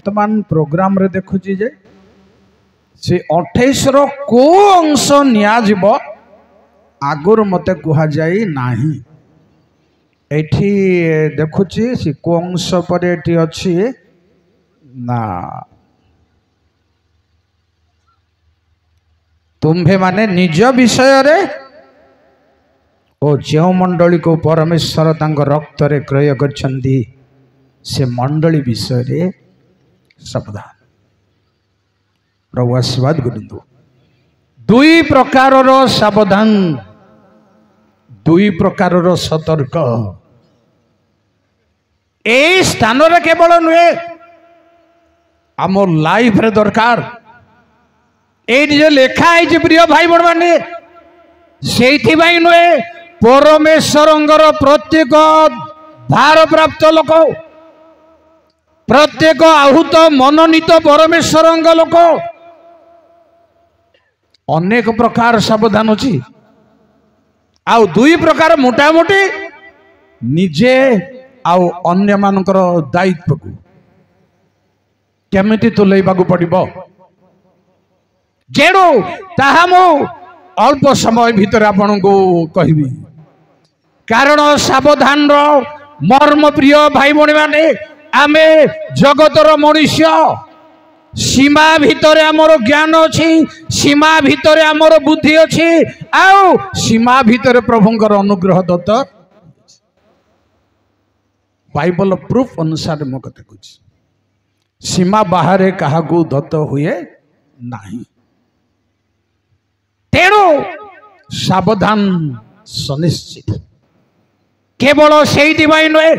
वर्तमान प्रोग्राम रे देखुची जे से 28 रो को अंश निया जीव आगुर मते कुहा जाई नाही एठी देखुची से को अंश पर एठी अछि ना तुम्भे माने निज विषय रे ओ जो मंडली को परमेश्वर तांग रक्त रे क्रय करछंदी से मंडली विषय रे सावधान प्रभु आशीर्वाद करंतु दुई प्रकार रो सावधान दुई प्रकार रो सतर्क ए स्थान रे केवल नुए आम लाइफ रे दरकार ए जो लेखा है प्रिय भाई बड़ माने से नुए परमेश्वर प्रत्येक भार प्राप्त लोक प्रत्येक आहूत मनोनीत परमेश्वर लोक अनेक प्रकार सावधान अच्छी आउ दुई प्रकार मोटामोटी निजे आउ अन्य मानकर दायित्व को केमिति तुलेबा पड़िबो जेणु ताहा मु अल्प समय भितर आपन को कहबी कारण सावधान रो मर्म प्रिय भाई भणी माने आमे जगतर मनुष्य सीमा भितर आमर ज्ञान अच्छी सीमा भितर आमर बुद्धि अच्छी आउ सीमा भितर प्रभुंकर अनुग्रह दत्त बाइबल प्रूफ अनुसार मो कथा कुछ सीमा बाहर कहा दत्त हुए नहीं तेणु सावधान सुनिश्चित केवल से नुहे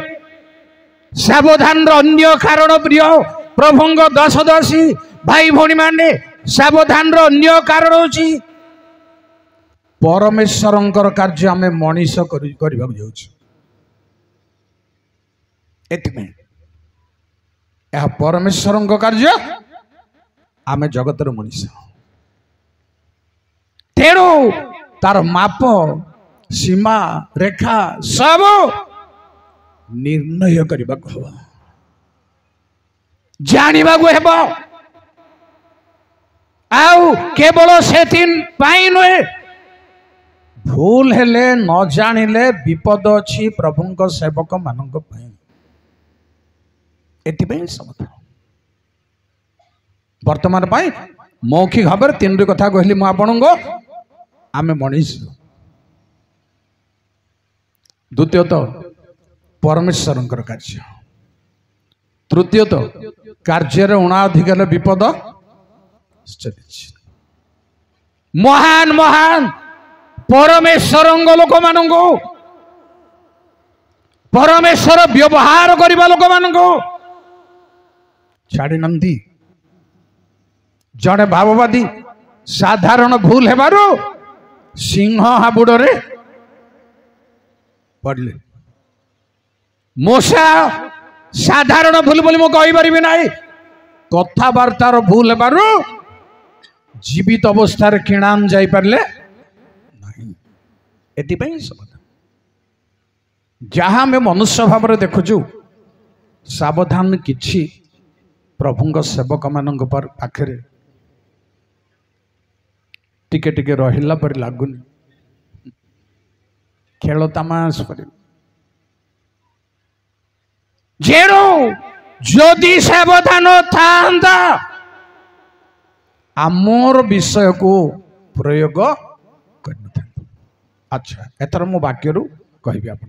सावधान अन्य कारण प्रिय प्रभुंग दश दशी भाई भौणी माने सावधान अन्य कारण होची परमेश्वर कार्य आम मनीष करने यह परमेश्वर कार्य आम जगतर मनीष तेणु तार माप सीमा रेखा सब निर्णय करने को जानिबा को हेबो आउ केवल से नुहे भूल हेले न जानिले विपद अच्छी प्रभुंक सेवक मानक एथिପାଇଁ समथ वर्तमान पाई मौखिक भाव तीन कथा कहली मु आपन को आमे मनीष द्वितीयत परमेश्वर कार्य तृतीयत कार्य उणाधिक विपद महान महान परमेश्वर लोक मान परमेश्वर व्यवहार करने लोक मान छाड़ी नंदी जड़े भाववादी साधारण भूल हेबारु सिंह हाबुड़े पड़ले मूसा साधारण भूल बोली मुझे ना कथबार्तार भूल हेबारु जीवित अवस्था किणान जाई पारले नहीं एथिପାଇଁ जहाँ आम मनुष्य भाव में देखुचु सावधान किछि प्रभुंग सेवक मान पाखे टिके टिके रहिला पर लागुनी खेल तमाश पर जेणु जदि सावधान था आमर विषय को प्रयोग कर। अच्छा एथर मो वाक्य कहि आप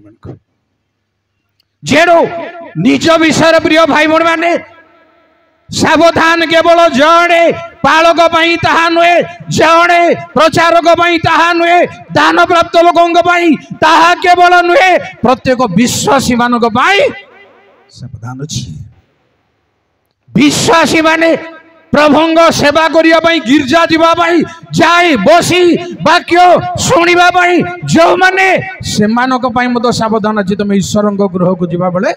जेणु निज विषय प्रिय भाई भौणी माने सावधान केवल जड़े पालक ताहा नुहे जड़े प्रचारक ताहा नुहे दान प्राप्त लोकों ताहा केवल नुहे प्रत्येक विश्वासी मानक सावधान अच्छी विश्वासी माने प्रभुंग सेवा करने गिरजा जावाई जाए बसी वाक्य शुणा जो मैंने से सावधान अच्छी तुम ईश्वर गृह को जावा बेले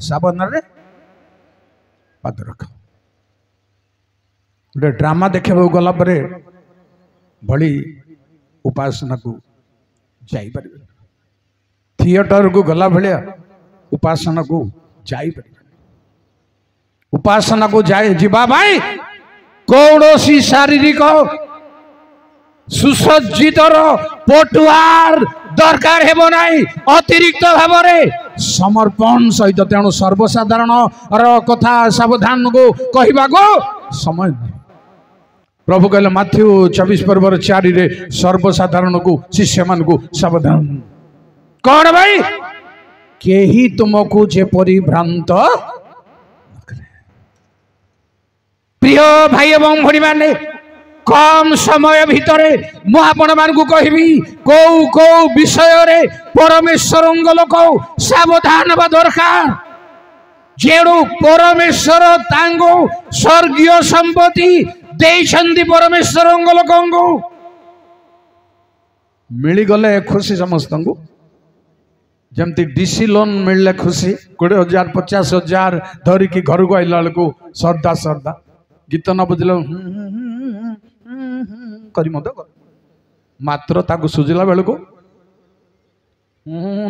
सावधान पाद रख गोटे ड्रामा देखा गला भली उपासना को जापर थिएटर को गला भाया उपासना को जापर उपासना को जाए जीवा भाई कौन सी शारीरिक सुसज्जित पटुआर दरकार हेबो नाही अतिरिक्त भाव समर्पण सहित तेणु सर्वसाधारण कथा सावधान को कहवा को समय नहीं। प्रभु कहले माथ्यू 24 पर्वर 4 रे सर्वसाधारण को शिष्य मान को सावधान कौन भाई केही तुमको जेपरी भ्रांत प्रिय भाई एवं भणी माने कम समय भितर मु आपण मानकु कहबी को विषय रे परमेश्वर लोक सावधान बा दरकार जेणु परमेश्वर तांगो स्वर्गीय संपत्ति देइछंती परमेश्वर लोकंगु मिली गले खुशी समस्त को जमती डीसी लोन मिलले खुशी 20,000 50,000 धरिकी घर को आइला बेलू श्रद्धा श्रद्धा गीत न बुझल करी मत मात्र ताकू सुझिला बेलू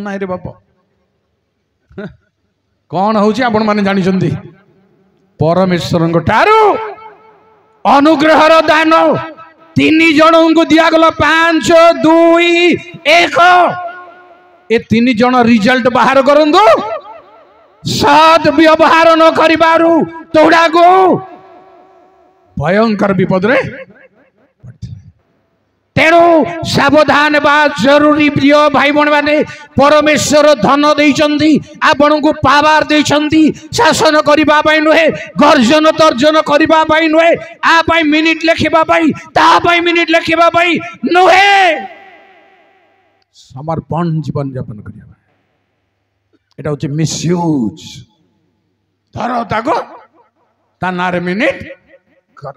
नाई रे बाप कौन होची आपण माने जानी चंदी परमेश्वर ठारू अनुग्रहर दान 3 जन को दिया गला 5 2 1 ए 3 जन रिजल्ट बाहर करंदो सद व्यवहार न करिबारु तोड़ा को भयंकर विपद रे तेणु सावधान बा जरूरी प्रिय भाई बहन माने परमेश्वर धन देइचंदी आपण को पावर देइचंदी शासन करिबा पई नुहे गर्जन तर्जन करिबा पई नुहे आ पई मिनिट लेखिबा पई ता पई मिनिट लेखिबा पई नुहे समर्पण जीवन यापन करिबा एटा होचे मिसयूज धरो ताको ता नारे मिनिट कर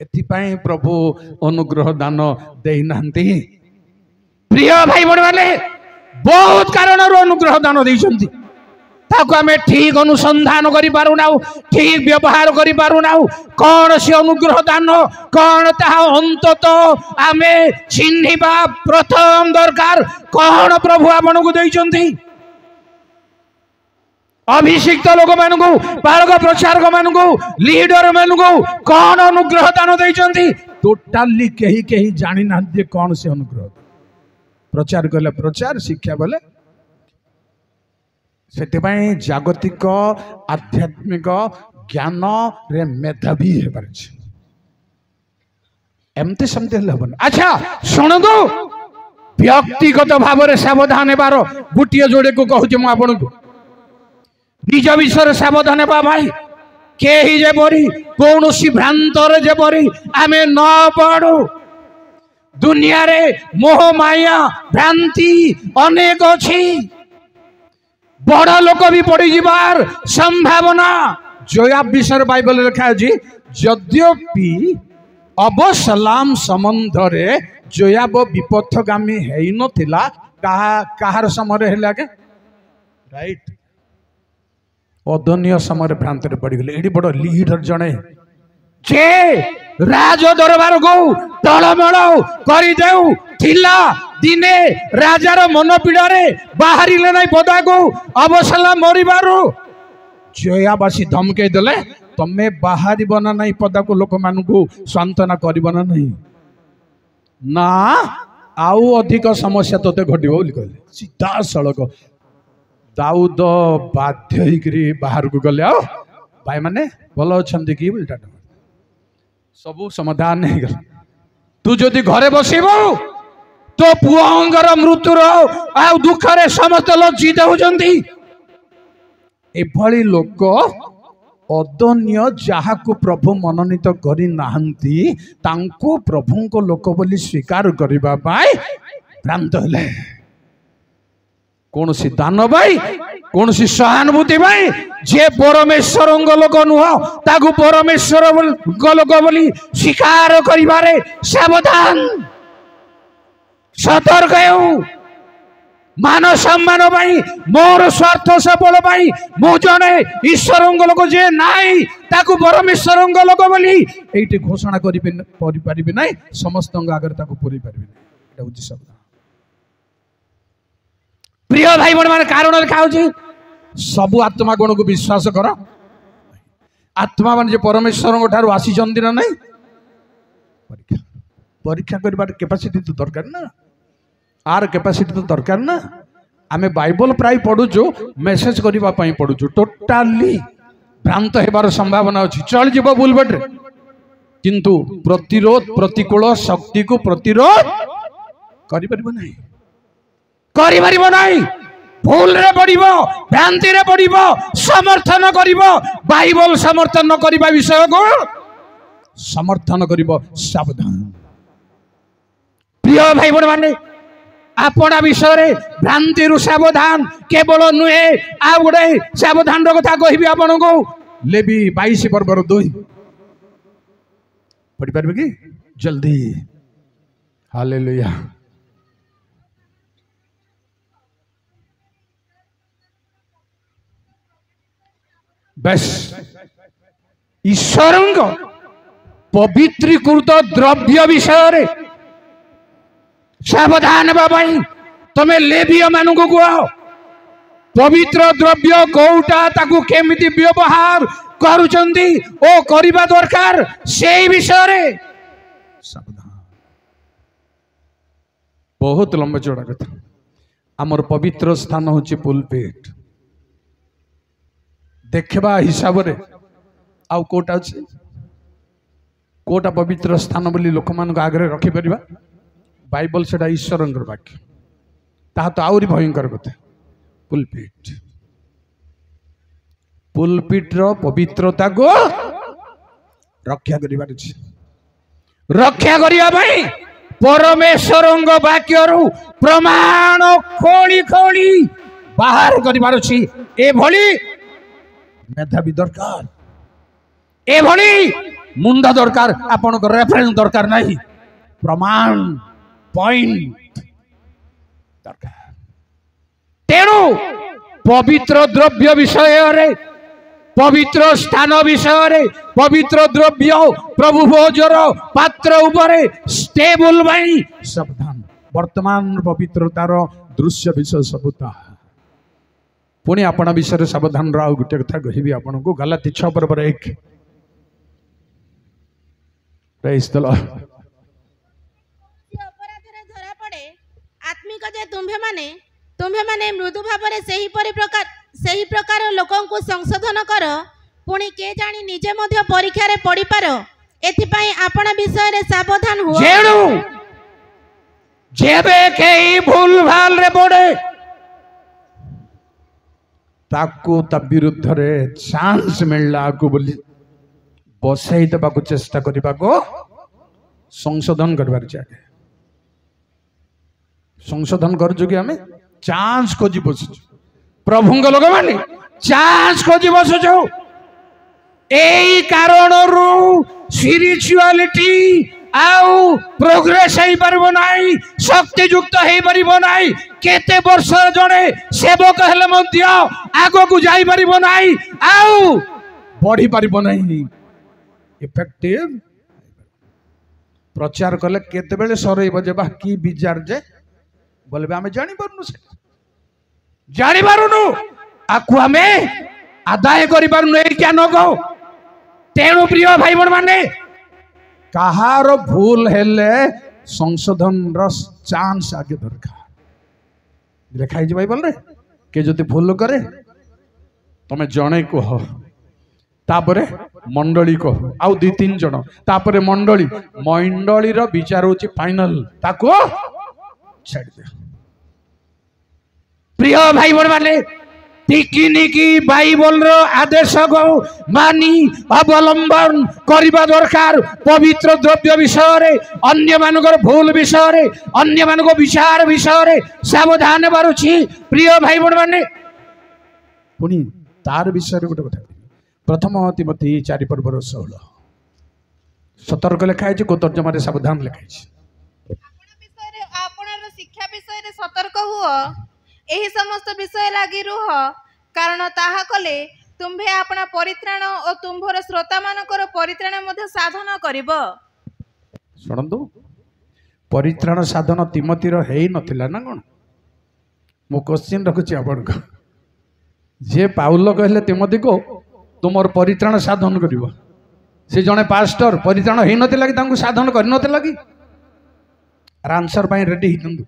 एथिपाई प्रभु अनुग्रह दान देई नांती प्रिय भाई बण माने बहुत कारण अनुग्रह दान देइछंती ताको आमे ठीक अनुसंधान करि पारु नाउ ठीक व्यवहार करि पारु नाउ कोन से अनुग्रह दान कोन ता अंतत आमे चिन्हिबा प्रथम दरकार कोन प्रभु आपन को देइछंती अभिषिक्त लोक मानू बालक प्रचारक मानू लीडर मानू कौन अनुग्रह दान देइचंती टोटाली कहीं कहीं जानी ना कौन से अनुग्रह प्रचार कले प्रचार शिक्षा बोले से जागतिक आध्यात्मिक ज्ञान रे मेधावी है एमती सेमती हेबन। अच्छा शुणु व्यक्तिगत भाव में सावधान बार गोटे जोड़े को कहूँ मुझे आपन को निज विषय सावधान बा भाई केही जेपरी कौन सी भ्रांतर जेपरी आमे न पड़ू दुनिया रे मोह माया भ्रांति अनेक अच्छी बड़ लोक भी पड़ी जीवार संभावना जोयाब विषय बाइबल लिखा है यद्यपि अबसलाम संबंध रे जोयाब विपथगामी है नथिला कहार समय हेला के राइट अदनीय समय भ्रांत पड़गले एडी बड़ लीडर जड़े जे राज दरबार को टलमल करदेउ दिने राजार मन पीड़ा बाहर ना पदा को अवसला मरबारू जयाबासी धमके देले तमे बाहर बना नहीं पदा को लोक मान को सांत्वना करना नहीं ना आउ अधिक समस्या तोते घटो कहले सीधा सड़क दाऊद बाध्य बाहर को गले आओ भाई माने भल अच्छा कि सबू समाधान नहीं गला तू जदि घरे बसबू तो पुअर मृत्युर आ दुख रे समस्त लज्जित होती एभली लोक अदन्य जहा को प्रभु मनोनीत करी नाहंती तांको प्रभु को लोक बोली स्वीकार करबा पाए भ्रांत हेले कौन सी दान भाई कौन सी सहानुभूति भाई जे परमेश्वर लोक नुह ताकू परमेश्वर लोक बोली स्वीकार करिबारे सावधान सतर्क मान सम्मान भाई मोर स्वार्थ सफल भाई मु जने ईश्वर लोक जे नाई ताकू परमेश्वर लोक बोली एठी घोषणा करि परिबे नै समस्त आगे ताकू पूरी परिबे नै एटा उद्देश्य प्रिय भाई बहन मान कारण लिखा सबु आत्मा गुण को विश्वास कर आत्मा मान परमेश्वर ठार आसी ना नहीं परीक्षा परीक्षा कर कैपेसिटी तो दरकार ना आर कैपेसिटी तो दरकार ना आमे बाइबल प्राय पढ़ुचु मेसेज करने पढ़ुचु टोटाली भ्रांत होबार संभावना अच्छी चल जीव बुलबट्रे किंतु प्रतिरोध प्रतिकूल शक्ति को प्रतिरोध नहीं भूल रे पड़िबो भ्रांति रे पड़िबो समर्थन करिबो बाइबल समर्थन करिबा विषय को समर्थन करिबो सावधान प्रिय भाई बड़ माने आपना विषय रे भ्रांति रु सावधान केवल नुहे आ गुडे सावधान रो कथा कहिबी आपन को लेवी 22 पर्वर 2 पढ़ी पारबे कि जल्दी हालेलुया बस ईश्वर पवित्रीकृत द्रव्य विषय रे सावधान बाबाई तमे लेवीय मान को कह पवित्र द्रव्य कोटा ताकू केमिति व्यवहार करुचंदी ओ करिबा दरकार सेही विषय रे सावधान बहुत लंबा चौड़ा कथा आमर पवित्र स्थान होची पुलपिट देखबा हिसाब रे आउ कोटा अछि कोटा पवित्र स्थान बोली लोक मान आगे रखि परिबा बाइबल सेटा ईश्वरंकर वाक्य ता तो आउरी भयंकर कथा पुलपिट पुलपिट रो पवित्रता को रक्षा करिबार अछि रक्षा करिया भाई परमेश्वरंग वाक्य रु प्रमाण खोली खोली बाहर करिबार अछि ए भली मेधावी दरकार ए भली मुंडा दरकार आपन को रेफरेंस दरकार नहीं प्रमाण पॉइंट दरकार तेणु पवित्र द्रव्य विषय रे पवित्र स्थान विषय रे पवित्र द्रव्य प्रभु भोजर पात्र उपरे स्टेबल भाई सावधान वर्तमान पवित्रतार दृश्य विषय सबुता पुणी आपण विषय सावधान राव गोटे कथा कहबी आपन को गलाती 6 पर्वर 1 प्रेज द लॉर्ड अपराध रे धरा पड़े आत्मिक जे तुम्भे माने मृदु भावरे सही प्रकार लोकों को संशोधन कर पुणी के जानी निजे मध्य परीक्षा रे पड़ी पार एथिपाई आपण विषय रे सावधान हो जेणु जेबे केई भूल भाल रे पड़े ताकू ता विरुद्ध रे चांस मिलला को बोली बसई देबा को चेष्टा करबा को संशोधन करबार चाहिए संशोधन कर जो कि हमें चांस खोजी बसु प्रभुंग लोक माने चांस खोजी बसु एई कारण रु स्पिरिचुअलिटी आउ प्रोग्रेस हेई परबो नाही शक्ति युक्त हेई परबो नाही केते वर्ष जणे सेवक हेले मध्य आगो को जाई परबो नाही आउ बढ़ी परबो नाही इफेक्टिव प्रचार कले केते बेले सरइबो जे बा की विचार जे बोलबे आमे जानि परनु से जानि पारुनु आकु आमे आदाय करि पारुनु ए ज्ञान को तेणु प्रिय भाई बण माने कहार भूल हेले संशोधन रो चांस आगे दरकार लिखाई जे बाइबल रे के जति भूल करे तमे जणे कह तापरे मंडली कह आउ 2-3 जण तापरे मंडली रो विचार होची फाइनल ताको छाड़ दे प्रिय भाई बण माने टिकिनिकी बाइबल रो आदेश को मानी अवलंबन करिबा दरकार पवित्र द्रव्य विषय रे अन्य मानकर भूल विषय रे अन्य मानको विचार विषय रे सावधान बारुछि प्रिय भाई बण माने पुनी तार विषय रे गोटे कथा प्रथम तिमोथी 4 पर्वर 16 सतर्क लिखाई को तर्जमा रे सावधान लिखाई आपन शिक्षा विषय रे सतर्क हुओ एही समस्त विषय लागि रुह कारण ताहा कले तुम्भे अपना परित्राण और तुम्भर श्रोता मानकर परित्राण मध्ये साधन करिवो सुनंदु परित्राण साधन तिमोथी रो हेई नथिला ना कोन मो क्वेश्चन रखुची आपण को जे पाउल कहले तिमोथी को तुमर परित्राण साधन करिवो से जने पास्टर परित्राण हेई नथिला कि तांको साधन करि नथिला कि आंसर पाई रेडी हितंदु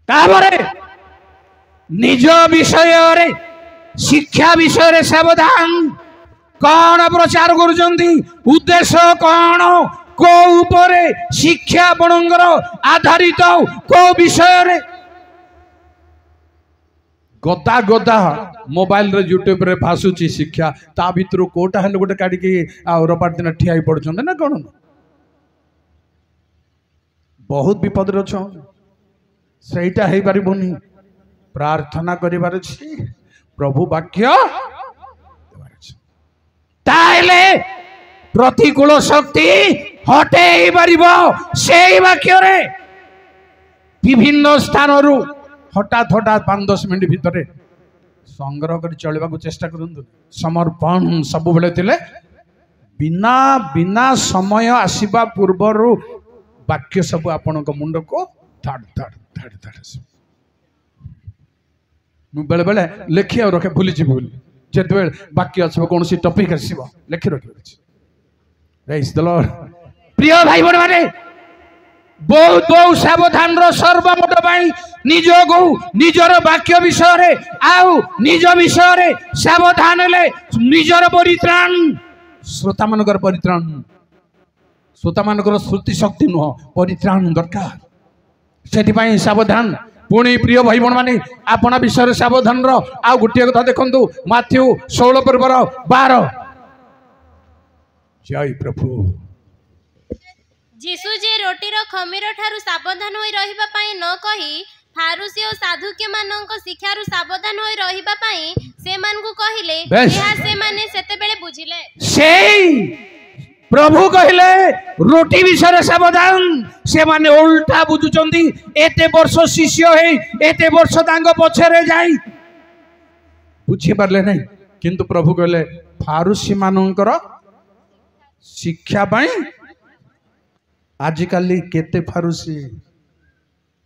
ताबरे निज विषय रे शिक्षा विषय रे सावधान कौन प्रचार करुचंती उद्देश्य कौन को ऊपरे शिक्षा आपणकर आधारित को विषय रे गदा गदा मोबाइल रे यूट्यूब रे भासुची शिक्षा ता भितर कोटा हेले गोटे काढी के रबार दिन ठिया ही पड़छन ना कोन बहुत विपद रे छ सेटा हेई परिबोनी प्रार्थना करिवार छी प्रभु वाक्य ताइले प्रतिकूल शक्ति हटे पारिबो सेई वाक्य रे विभिन्न स्थान रु हठात हठात 5-10 मिनट भितर संग्रह कर चलवा चेष्टा करंतु समर्पण सब बेले थिले बिना बिना समय आसीबा पूर्वर वाक्य सब आपण को मुंड को धड़ धड़ धड़ धड़ मु बेले बेले लेखि और रखे भूली जी भूल जेते बेले वाक्य आछबो कोन सी टॉपिक आसीबो लेखि रखि प्रेज द लॉर्ड प्रिय भाई बहन माने बहुत बहुत सावधान सर्वमोट निज को निजर वाक्य विषय रे आउ निज विषय रे सावधान ले निजर परित्राण श्रोता मानकर परित्राण श्रोता मानकर श्रुति शक्ति नुह परित्राण दरकार से सावधान पुणी प्रिय भाई बहन माने आपना विषय सावधान आउ गोटे कथा देखंतु माथ्यू 16:12 जय प्रभु जीसु जे रोटीर खमीर ठारू सावधान होई रहिबा पई न कही फारुसी और साधुक्य मानक शिक्षारु सावधान होई रहिबा पई से मान को कहिले एहा से माने सेते बेले बुझिले सेई प्रभु कहिले रोटी विषय सावधान से माने उल्टा बुझुचंदी एते वर्ष शिष्य हे एते वर्ष तांग पछरे जाई बुझी परले नहीं किंतु प्रभु कहिले फारुसी मानकर शिक्षा पई आजिकाली केते फारुसी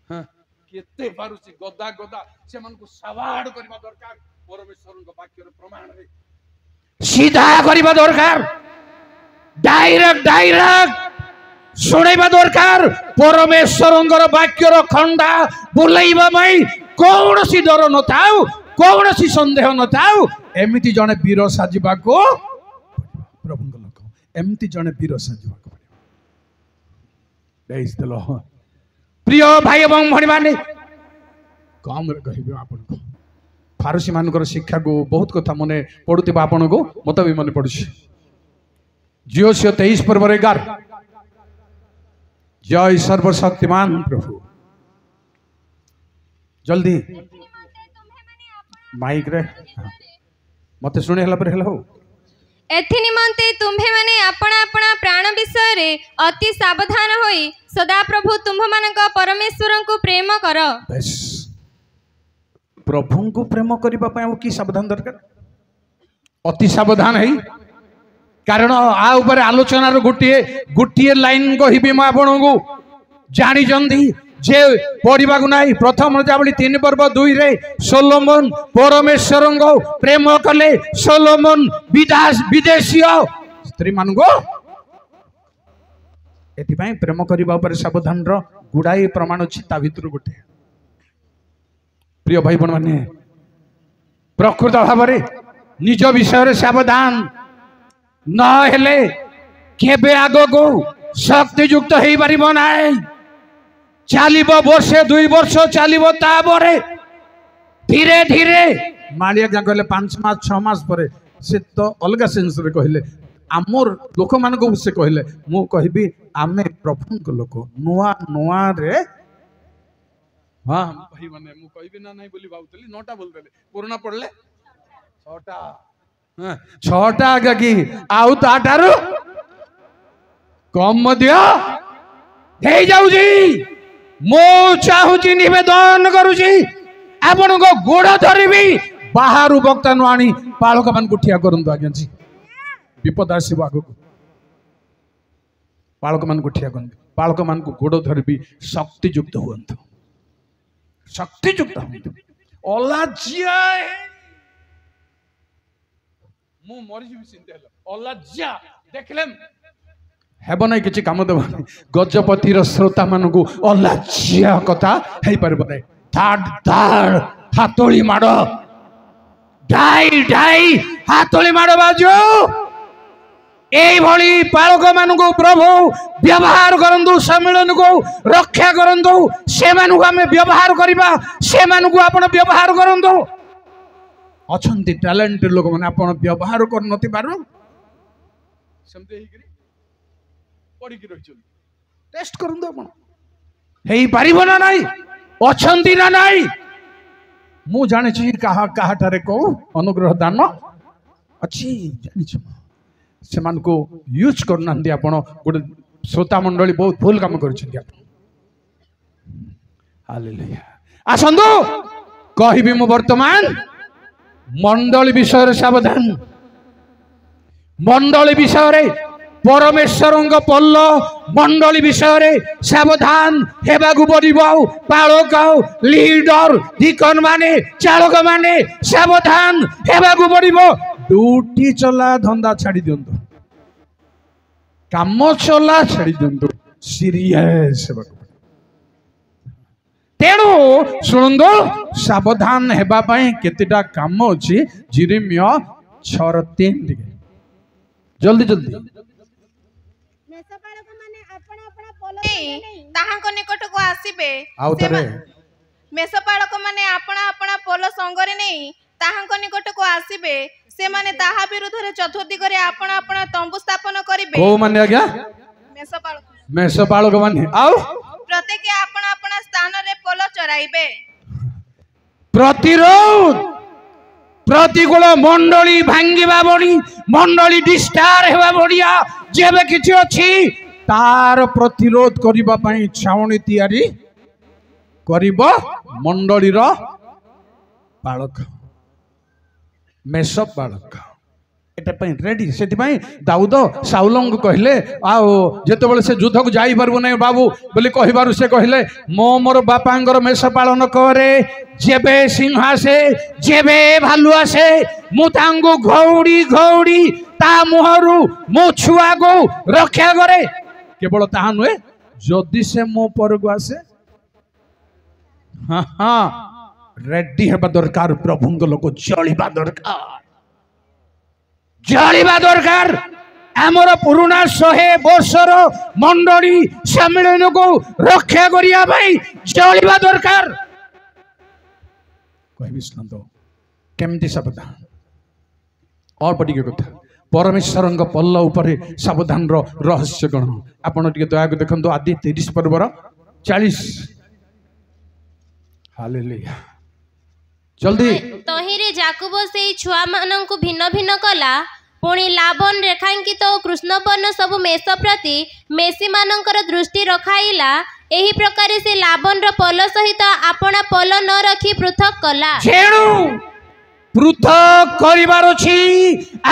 हाँ केते फारुसी गदा गदा से मन को सवाड़ करबा दरकार परमेश्वर को वाक्य रे प्रमाण रे सीधा करबा दरकार डायरेक्ट सुनैबा दरकार परमेश्वर वाक्य रो खंडा बुलाइबा मई कोनोसी डर न थाउ कोनोसी संदेह न थाउ एमिति जने वीर साजिबा को प्रभु को लोक एमिति जने वीर साजिबा को प्रेज द लॉर्ड प्रिय भाई एवं भणी माने कम रे कहिबे आपन को फारसी मानकर शिक्षा को बहुत कथा मने पडुतिबा आपन को मत भी मने पडुछि जियोसियो 23:11 जय सर्वशक्तिमान प्रभु जल्दी माइक रे मते सुने हला पर हेलो एथि निमंते तुम्हे माने अपना अपना प्राण विषय रे अति सावधान होई सदा प्रभु तुम्ह मानक परमेश्वर को प्रेम कर बस प्रभु को प्रेम करबा पय की सावधान दरकार अति सावधान है कारण आ ऊपर आलोचना रो गोटिए लाइन कहिबी म आपन को जानि जंदी जे पढ़ा को नहीं प्रथम रजावली 3:2 रे सोलोमन परमेश्वर को प्रेम कले सोलोमन विदेशी स्त्री मान को एथि प्रेम करबा पर सावधान रो गुडाई प्रमाण अछि ता भितर गोटे प्रिय भाई बहन माने प्रकृत भाव रे निज विषय रे सावधान न हेले केबे आगो को शक्ति युक्त हेई परिबो नाही चलिबो वर्षे 2 वर्ष चलिबो ताबरे धीरे धीरे मालिया क्या कहले 5 मास 6 मास पर से तो अलग सेंस रे कहले आमर लोक मान को से कहले मु कहबी आमे प्रभु को लोक नुआ नुआ रे हां भाई माने मु कहबी ना नहीं बोली बाउतली 9टा बोल देले पुराना पड़ले 6टा हां 6टा आगे की आउ तो 8 कम मध्य हे जाऊ जी मो चाहूची निवेदन करुची आपण को गोड़ धरबी बाहर वक्ता नु आनी पालक मान को ठिया करंतु आज्ञा जी विपद आसीबो आगो पालक मान को ठिया करंतु पालक मान को गोड़ धरबी शक्ति युक्त होंतु शक्ति युक्त होंतु ओलाजिया ମୁଁ ମରିଯିବି ସେମିତି ହେଲା ଅଲଜ୍ଜା ଦେଖିଲେ ହେବ ନାହିଁ କିଛି କାମ ଦେବ ନାହିଁ ଗଜପତିର ଶ୍ରୋତା ମାନଙ୍କୁ ଅଲଜ୍ଜା କଥା ହେଇପାରିବ ନାହିଁ ଧାଡ ଧାଡ ହାତୁଳି ମାଡ଼ ଢାଇ ଢାଇ ହାତୁଳି ମାଡ଼ ବାଜୁ এইভଳି ପାଳକ ମାନଙ୍କୁ ପ୍ରଭୁ ବ୍ୟବହାର କରନ୍ତୁ ସମ୍ମିଳନୀକୁ ରକ୍ଷା କରନ୍ତୁ ସେମାନଙ୍କୁ ଆମେ ବ୍ୟବହାର କରିବା ସେମାନଙ୍କୁ ଆପଣ ବ୍ୟବହାର କରନ୍ତୁ ଅଛନ୍ତି ଟ୍ୟାଲେଣ୍ଟେଡ ଲୋକମାନେ ଆପଣ ବ୍ୟବହାର କରିନଥିବାରୁ ସେମିତି ହେଇକିରି ପଡ଼ିକି ରହିଛନ୍ତି ଟେଷ୍ଟ କରନ୍ତୁ ଆପଣ ହେଇପାରିବ ନା ନାହିଁ ଅଛନ୍ତି ନା ନାହିଁ ମୁଁ ଜାଣିଛି କାହାଠାରେ କୋଉ ଅନୁଗ୍ରହ ଦାନ ଅଛି ଜାଣିଛୁ ସେମାନଙ୍କୁ ୟୁଜ୍ କରୁନାହାନ୍ତି ଆପଣ ଗୋଟେ ଶ୍ରୋତା ମଣ୍ଡଳୀ ବହୁତ ଭୁଲ କାମ କରିଛନ୍ତି ଆପଣ ହାଲେଲୁୟା ଆସନ୍ତୁ କହିବି ମୁଁ ବର୍ତ୍ତମାନ ମଣ୍ଡଳୀ ବିଷୟରେ ସାବଧାନ ମଣ୍ଡଳୀ ବିଷୟରେ ପରମେଶ୍ୱରଙ୍କ ପଲ୍ଲ ମଣ୍ଡଳୀ ବିଷୟରେ ସାବଧାନ ହେବାକୁ ପଡ଼ିବ ପାଳକ ଲିଡର ଡିକନ ମାନେ ଚାଳକ ମାନେ ସାବଧାନ ହେବାକୁ ପଡ଼ିବ ଡ୍ୟୁଟି ଚଲା ଧନ୍ଦା ଛାଡ଼ି ଦିଅନ୍ତୁ କାମ ଚଲା ଛାଡ଼ି ଦିଅନ୍ତୁ ସିରିୟସ୍ ହେବାକୁ ତେଣୁ ଶୁଣନ୍ତୁ ସାବଧାନ ହେବା ପାଇଁ କେତେଟା କାମ ଅଛି ଜିରିମିୟ 6:3 ଟିକେ ଜଲ୍ଦି ଜଲ୍ଦି ତାହାଙ୍କ ନିକଟକୁ ଆସିବେ ଆଉ ଥରେ ମେଷପାଳକ ମାନେ ଆପଣା ଆପଣା ପୋଲ ସଙ୍ଗରେ ନେଇ ତାହାଙ୍କ ନିକଟକୁ ଆସିବେ ସେମାନେ ତାହା ବିରୁଦ୍ଧରେ ଚତୁର୍ଦିଗରେ ଆପଣା ଆପଣା ତମ୍ବୁ ସ୍ଥାପନ କରିବେ କୋଉ ମାନେ ଆଜ୍ଞା ମେଷପାଳକ ମାନେ ଆଉ ପ୍ରତ୍ୟେକ ଆପଣା ଆପଣା ସ୍ଥାନରେ ପୋଲ ଚରାଇବେ ପ୍ରତିରୋଧ ପ୍ରତିକୂଳ ମଣ୍ଡଳୀ ଭାଙ୍ଗିବା ବଢି ମଣ୍ଡଳୀ ଡିଷ୍ଟାର ହେବା ବଢିଆ ଯେବେ କିଛି ଅଛି ତାର ପ୍ରତିରୋଧ କରିବା ପାଇଁ ଛାଉଣି ତିଆରି କରିବ ମଣ୍ଡଳୀର ପାଳକ ମେଷପାଳକ এটা ପାଇଁ ରେଡି ସେଥିପାଇଁ ଦାଉଦ ସାଉଲଙ୍କୁ କହିଲେ ଆଉ ଯେତେବେଳେ ସେ ଯୁଦ୍ଧକୁ ଯାଇପାରିବୁ ନାହିଁ ବାବୁ ବୋଲି କହିବାରୁ ସେ କହିଲେ ମୋ ମୋର ବାପାଙ୍କର ମେଷ ପାଳନ କରେ ଯେବେ ସିଂହ ଆସେ ଯେବେ ଭାଲୁ ଆସେ ମୁଁ ତାଙ୍କୁ ଘଉଡ଼ି ଘଉଡ଼ି ତା ମୁହଁରୁ ମୋ ଛୁଆକୁ ରକ୍ଷା କରେ କେବଳ ତାହା ନୁହେଁ ଯଦି ସେ ମୋ ପରକୁ ଆସେ ହଁ ରେଡି ହେବା ଦରକାର ପ୍ରଭୁଙ୍କ ଲୋକ ଜଳିବା ଦରକାର ଜଳିବା ଦରକାର ଆମର ପୁରୁଣା 100 ବର୍ଷର ମଣ୍ଡଳୀ ସମ୍ମିଳନୀକୁ ରକ୍ଷା କରିବା ପାଇଁ ଜଳିବା ଦରକାର କହିବି ଶୁଣନ୍ତ କେମିତି ସାବଧାନ ଅଳ୍ପ ଟିକେ କଥା ପରମେଶ୍ୱରଙ୍କ ପଲ୍ଲ ଉପରେ ସାବଧାନର ରହସ୍ୟ କଣ ଆପଣ ଟିକେ ଦୟାକୁ ଦେଖନ୍ତୁ ଆଦି 30 ପର୍ବର 40 ହାଲେଲୁୟା ଜଲ୍ଦି ତହିଁରେ ଯାକୁବ ସେଇ ଛୁଆମାନଙ୍କୁ ଭିନ୍ନ ଭିନ୍ନ କଲା ପୁଣି ଲାବନ ରେଖାଙ୍କିତ ଓ କୃଷ୍ଣବର୍ଣ୍ଣ ସବୁ ମେଷ ପ୍ରତି ମେଷୀମାନଙ୍କର ଦୃଷ୍ଟି ରଖାଇଲା ଏହି ପ୍ରକାରେ ସେ ଲାବନର ପଲ ସହିତ ଆପଣା ପଲ ନ ରଖି ପୃଥକ କଲା ପୃଥକ କରିବାର ଅଛି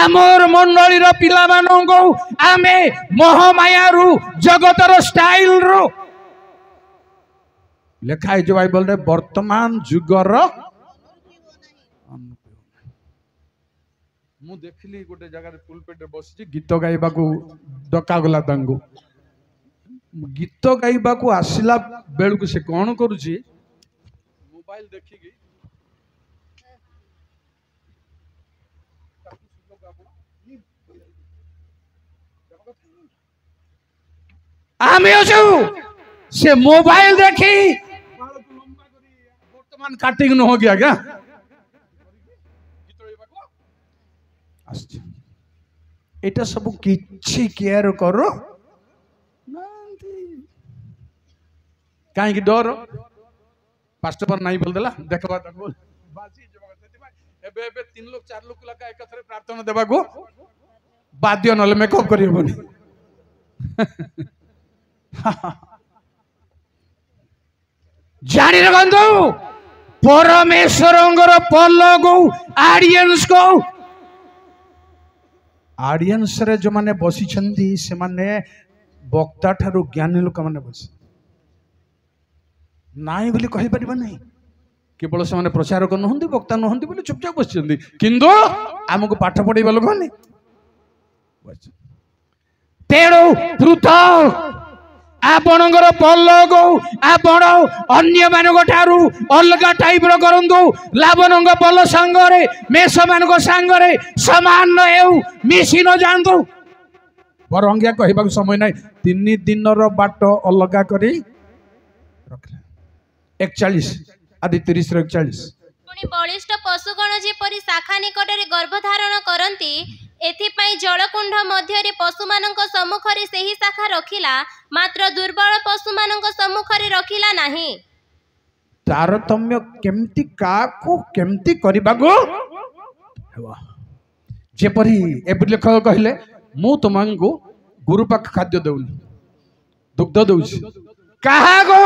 ଆମର ମଣ୍ଡଳୀର ପିଲାମାନଙ୍କୁ ଆମେ ମୋହମାୟାରୁ ଜଗତର ଷ୍ଟାଇଲରୁ ଲେଖା ହେଇଛି ବାଇବଲରେ ବର୍ତ୍ତମାନ ଯୁଗର ମୁଁ ଦେଖିଲି ଗୋଟେ ଜାଗାରେ ପୁଲପେଟରେ ବସିଛି ଗୀତ ଗାଇବାକୁ ଡକାଗଲା ତାଙ୍କୁ ଗୀତ ଗାଇବାକୁ ଆସିଲା ବେଳକୁ ସେ କଣ କରୁଛି ମୋବାଇଲ ଦେଖିକି ଆମେ ଅଛୁ ସେ ମୋବାଇଲ ଦେଖି ବର୍ତ୍ତମାନ କାଟିକି ନ ହୋଗି ଆଜ୍ଞା এটা সব কিছু কেয়ার করো কাহিଁକି ଡର ପାଷ୍ଟ પર ନାହିଁ ବୋଲିଦେଲା ଦେଖବା ତାକୁ ଏବେ ଏବେ 3 ଲୋକ 4 ଲୋକ ଲଗା ଏକାଥରେ ପ୍ରାର୍ଥନା ଦେବାକୁ ବାଧ୍ୟ ନହେଲେ ମେକଅପ୍ କରିହେବନି ଜାଣି ରଖନ୍ତୁ ପରମେଶ୍ୱରଙ୍କର ପଲ୍ଲକୁ ଅଡିଏନ୍ସକୁ ऑडियंस रे जो माने बसी छंदी से माने वक्ता ठारू ज्ञानी लोक माने बसी नाई बोली कहि परिबा नहीं केवल से प्रचार कर वक्ता नुहति बोले चुपचाप बस किंतु आमको पाठ पढ़ेगा लोक मैंने तेणु पृथक आपणकर पल्लव आपण अन्य मानक ठारू अलग टाइप करंतु लाभन पल सांगरे मेष मान सांगरे समान मिसी न जातु बरंगिया कहवा समय ना 3 दिन बाट अलग कर 41 आदि 30 41 पुणी बलिष्ठ पशुगण जेपरि शाखा निकटरे गर्भधारण करती एथिपाई जलकुंड मध्य पशुमानक सम्मुखरे सेही शाखा रखिला मात्र दुर्बल पशुमानक सम्मुखरे रखिला नाही तारतम्य केमती काको केमती करिबागो जेपरि एबि लेखक कहले मु तुमको गुरुपाक खाद्य दउनी दुग्ध दउछि कहा गो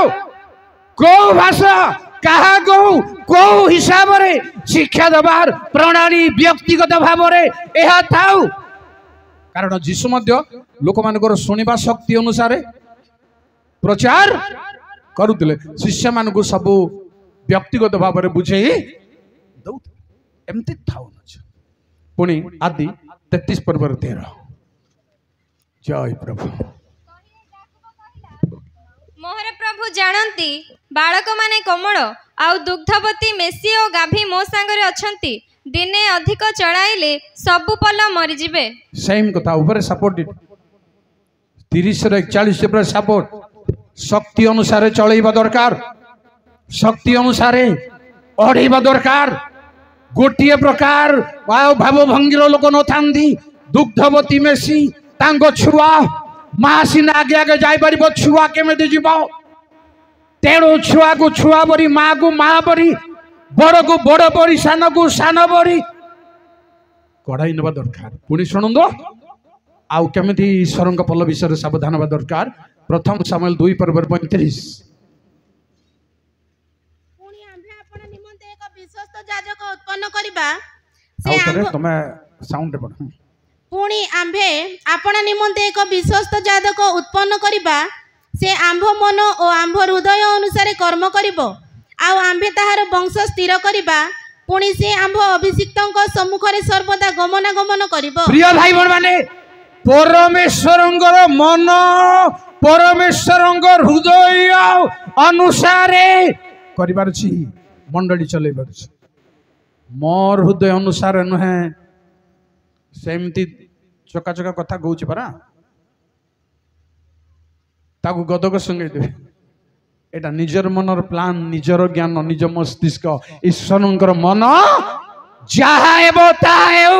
को भाषा कहा को हिसाब रे शिक्षा दबार प्रणाली व्यक्तिगत भाव रे एहा थाउ कारण जीशु मध्य लोक मानकर सुनिबा शक्ति अनुसार प्रचार करुले शिष्य मान को सब व्यक्तिगत भाव रे बुझे दउ एमती थाउ पुणी आदि 33 पर्व 13 जय प्रभु मोहर प्रभु जानती बालक माने कोमल आउ दुग्धवती मेसी और गाभी मो सांगरे अछंती दिने अधिक चढ़ाइले सबु पल मरी जिवे सेम कथा ऊपर सपोर्टेड 30 रे 41 ऊपर सपोर्ट शक्ति अनुसार चलैबा दरकार शक्ति अनुसार ओढैबा दरकार गोटिए प्रकार भाव भंगीर लोक न थांदी दुग्धवती मेसी तांगो छुआ माँ सीना आगे आगे जाई परिबो छुआ केमिति जीव तेणु छुआ को छुआ बरी माँ को माँ बरी बड़ को बड़ बरी सान को सान बरी कड़ाई नवा दरकार पुणी शुणु आउ केमिति ईश्वर पल विषय सावधान हवा दरकार प्रथम सामुएल 2 पर्व 35 पुणी आम्भे आपण निमंते एक विश्वस्त याजक उत्पन्न करबा से आम्भ तमे साउंड रे पढ पुणी आम्भे आपण निमंते एक विश्वस्त याजक उत्पन्न करबा से आम्भ मन और आम्भ हृदय अनुसार कर्म करिबो आउ आम्भे ताहार वंश स्थिर करबा पुणी से आम्भ अभिषिक्तଙ୍କ सम्मुखरे सर्वदा गमनागमन करिबो प्रिय भाई बहन माने परमेश्वरंगर मन परमेश्वरंगर हृदय अनुसार करिबार छी मंडली चलैबार छी मोर हृदय अनुसार नुहे सेमती चका चका कथा कहूँ परा ताकू गदक संगे देवे एटा निजर मनर प्लान निजर ज्ञान निज मस्तिष्क ईश्वरंकर मन जहा हेबो ताहा हेउ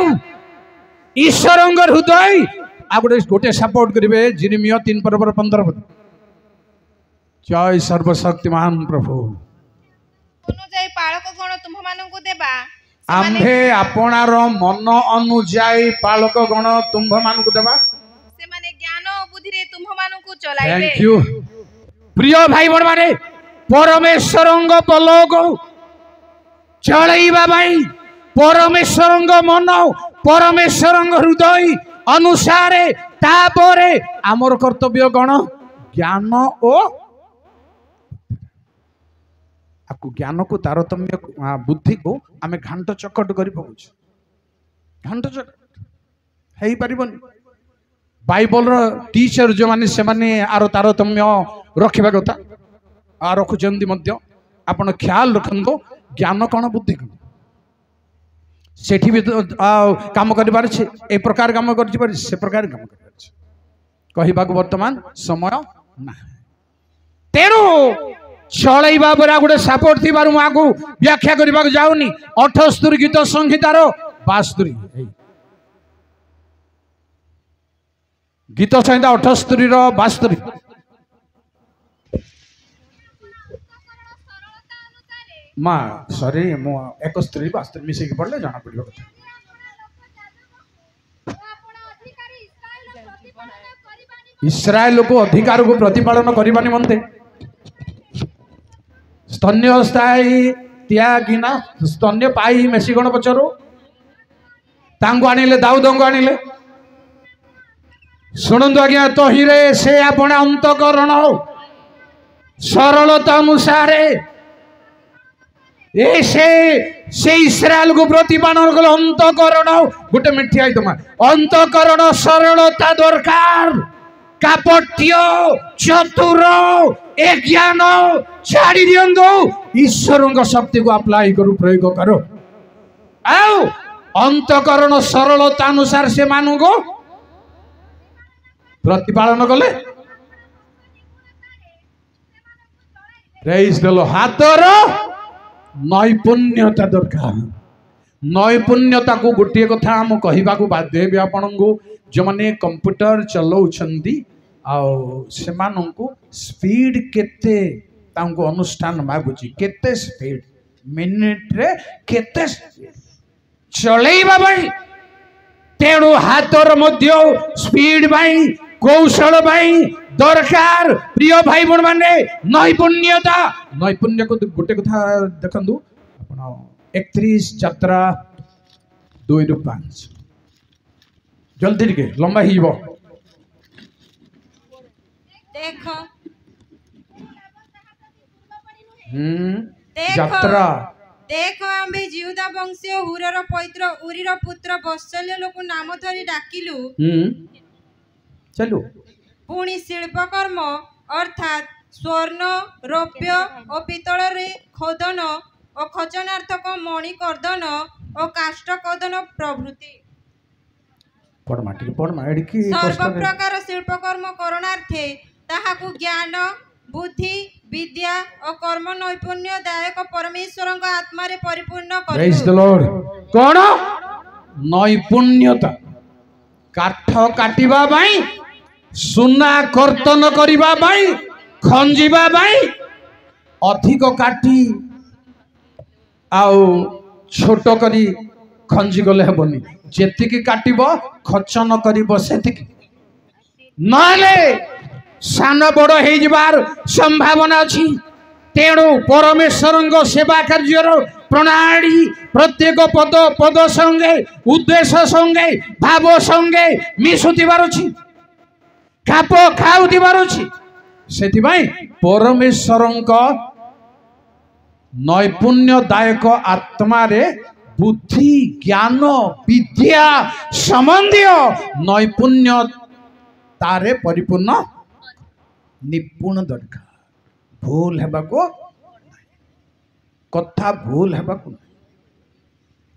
ईश्वरंकर हृदय आ गोटे सपोर्ट करिवे जिरिमिया 3 पर्व 15 जय सर्वशक्तिमान प्रभु अनुଯାୟୀ ପାଳକ ଗଣ ତୁମ୍ଭମାନଙ୍କୁ ଦେବା आम्भे आपणार मन अनुଯାୟୀ पालक गण तुम्भ मानकु देबा ସେମାନେ ଜ୍ଞାନ ଓ ବୁଦ୍ଧିରେ ତୁମ୍ଭମାନଙ୍କୁ ଚଲାଇବେ थैंक यू प्रिय भाई बहन माने परमेश्वरंग पलक चलैबा भाई परमेश्वरंग मन परमेश्वरंग हृदय अनुसार तापरे आमर कर्तव्य गण ज्ञान ओ आपको ज्ञान को तारतम्य बुद्धि को आम घाट चकट कर घाट चकट है पारिबनी बाइबल टीचर जो माने से माने आर तारतम्य रखा कथा आ रखुच्च आपण ख्याल रखो ज्ञान कौन बुद्धि कौन सेठी भी काम कर ए प्रकार काम कर से प्रकार काम कर वर्तमान समय ना तेणु चलैबा बेला गोटे सपोर्ट थी मुझे व्याख्या करने जाऊनी 78 गीत संहितार 72 गीत संहिता 78 72 माँ सॉरी मु 71 72 मिसेक पढ़ले जाना पड़ो कथा इस्राएल को अधिकार को प्रतिपालन करवा निमंते स्तन्य स्थायी त्यागिना स्तन्य पाई मेसीगण पचरु तांगु आनिले दाऊदंगु आनिले शुणु आज्ञा तहिरे से आपण अंतकरण सरलता अनुसार ए से इस्राएल को प्रतिपालन कले अंतकरण गोटे मिठी आइटम अंतकरण सरलता दरकार कापट्य चतुर ए ज्ञान छाड़ी दियंदो ईश्वर शक्ति को अप्लाई करू प्रयोग करो आओ अंतकरण सरलता अनुसार से मानु को प्रतिपालन कले प्रेज द लॉर्ड हातर नैपुण्यता दरकार नैपुण्यता को गोटे कथा आम कहवा बाध्य भी आपण को जो मैंने कंप्यूटर चलाउछंदी से स्पीड केते तांको अनुष्ठान मागुची केते स्पीड मिनिट रे केते चलेइबा भाई तेणु हाथर मध्य स्पीड भाई कौशल भाई दरकार प्रिय भाई बहन माने नैपुण्यता नैपुण्य को गोटे कथा देखंदु आपण 31 यात्रा 2 ରୁ 5 जल्दी टिके लंबा हिबो देखो यात्रा देखो आम्बे जिहुदा वंशीय हुरर पौत्र उरीर पुत्र वत्सल्य लोक नाम धरी डाकिलु चलो पुणी शिल्पकर्म अर्थात स्वर्ण रौप्य और पितल रे खोदन और खचनार्थक मणि कर्दन और काष्ठ कर्दन प्रभृति सर्व प्रकार शिल्पकर्म करणार्थे ताहाकु ज्ञान बुद्धि विद्या और कर्म नैपुण्य दायक परमेश्वर आत्मा रे परिपूर्ण कर प्रेज द लॉर्ड कोन नैपुण्यता काठ काटिबा बाई सुना कर्तन करिबा बाई खंजिबा बाई अधिक काटी आउ छोट करी खंजी गले हेबनी जेतिकी काटिबो खचन करिबो सेतिकी नले सान बड़ हो जिबार संभावना अछि तेणु परमेश्वर सेवा कार्यर प्रणाली प्रत्येक पद पद संगे उद्देश्य संगे भाव संगे मिशुतिबार अछि खाप खाउतिबार अछि सेतिबाई परमेश्वर नैपुण्यदायक आत्मा रे बुद्धि ज्ञान विद्या संबंधी नैपुण्य तारे परिपूर्ण निपुण दरकार भूल हेबा को कथा भूल हेबा को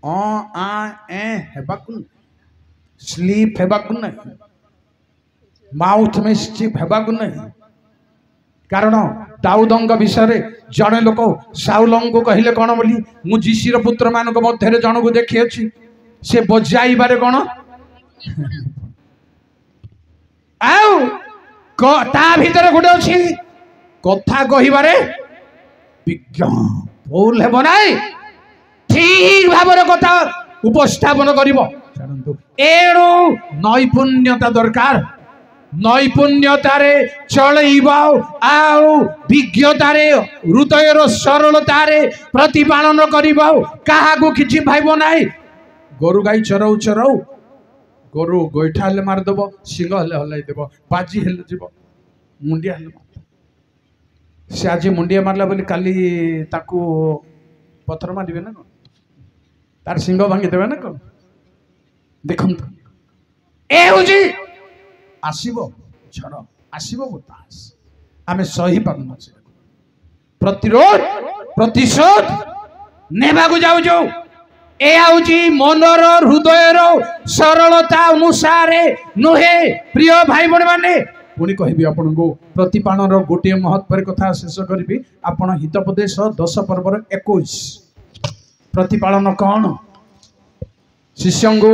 आ ए हेबा को स्लीप हेबा को नहीं माउथ में स्टिप हेबा को नहीं कारण दाऊदंग विषय जड़े लोक साउल को कहले कौन बोली मु जीसीर पुत्र मान मध्य जन को देखी अच्छी से बजाइबारे कौन ता भीतर गोटे अच्छी कथा कहिबारे विज्ञ भूल हेब नाई ठीक भाव कथा उपस्थापन करिवो एणु नैपुण्यता दरकार नैपुण्यतारे चलैबा आउ विज्ञतारे हृदयर सरलतारे प्रतिपालन करिबा काहाकू किछि भाइबो नाई गोरु गाई चराउ चराउ गोरु गोइठा हेले मार देबो सिंह हेले हलाई देबो बाजी हेले जीवो मुंडिया हेले से आज मुंडिया मारला बोली काली ताकू पत्थर मारिबे ना तार सिंह भांगी देबे ना कोन देखन ए होजी आसीबो झड़ आसीबो बतास आमे सही पागन प्रतिरोध प्रतिशोध नेबा को जाउ जो ए आउची मनर हृदयर सरलता अनुसार नुहे प्रिय भाई बण माने पुणी कहबी आपन को प्रतिपालन गोटे महत्वर कथा शेष करबी आपन हितोपदेश 10 पर्वर 21 प्रतिपालन कौन शिष्य को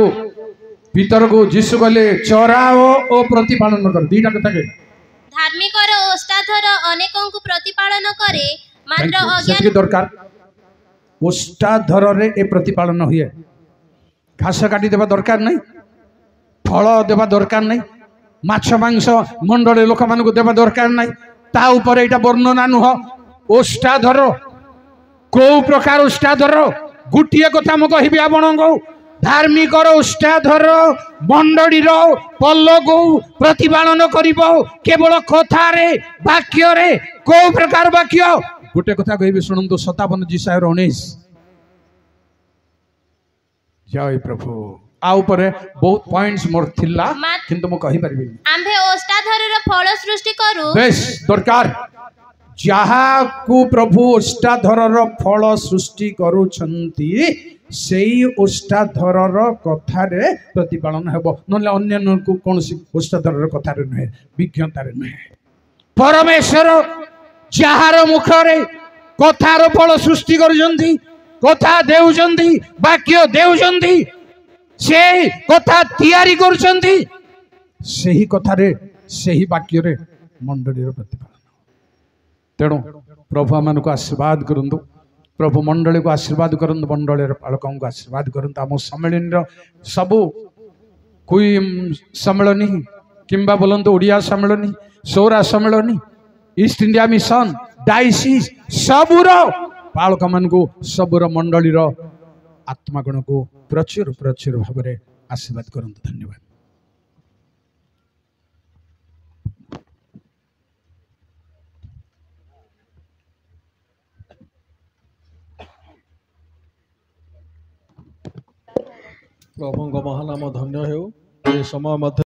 भीतर को जीशु कहले चराओ ओ प्रतिपालन कर दीटा कथा के धार्मिक और ओष्टाधर अनेकों को प्रतिपालन करे मात्र अज्ञान के दरकार ओष्टाधर रे ए प्रतिपालन हुए घास काटी देबा दरकार नहीं फल देबा दरकार नहीं माछ मांस मंडले लोक मान को देबा दरकार नहीं ता ऊपर एटा वर्णना नुह ओष्टाधर को प्रकार ओष्टाधर गुटिए कथा म कहबी आपन को धार्मिक ओष्टाधर मंडली पल्ल को प्रतिपालन करिबो केवल कथा रे वाक्य रे को प्रकार वाक्य गोटे कथा कहबी शुणु 57 जिसायर 19 जय प्रभु आ ऊपर बहुत पॉइंट्स मोर थिला किंतु मु कहि परबी आम्भे ओष्टाधरर फल सृष्टि करू बेस दरकार जहा को प्रभु ओष्टाधरर फल सृष्टि करूछंती सेई ओष्टाधरर कथारे प्रतिपालन हेबो नले अन्य को कोनसी ओष्टाधरर कथारे नहे विज्ञतारे नहे परमेश्वर जहार मुखरे कथार फल सृष्टि करूछंती कथा देउछंती वाक्य देउछंती से कथा तैयारी करूछंती सेही कथारे सेही वाक्य रे मंडलीर प्रतिपालन तेणु प्रभु आम को आशीर्वाद करंतु प्रभु मंडली को आशीर्वाद करंतु मंडलीर पालकों को आशीर्वाद करंतु आम सम्मेलन सबू कोई सम्मेलनी किंबा बोलंतु ओडिया सम्मेलनी सौरा सम्मेलनी ईस्ट इंडिया मिशन डायसिस सबूर पालक मान को सबूर मंडलीर आत्मागुण को प्रचुर प्रचुर भाव में आशीर्वाद करंतु धन्यवाद। प्रभु महानाम धन्य हो समय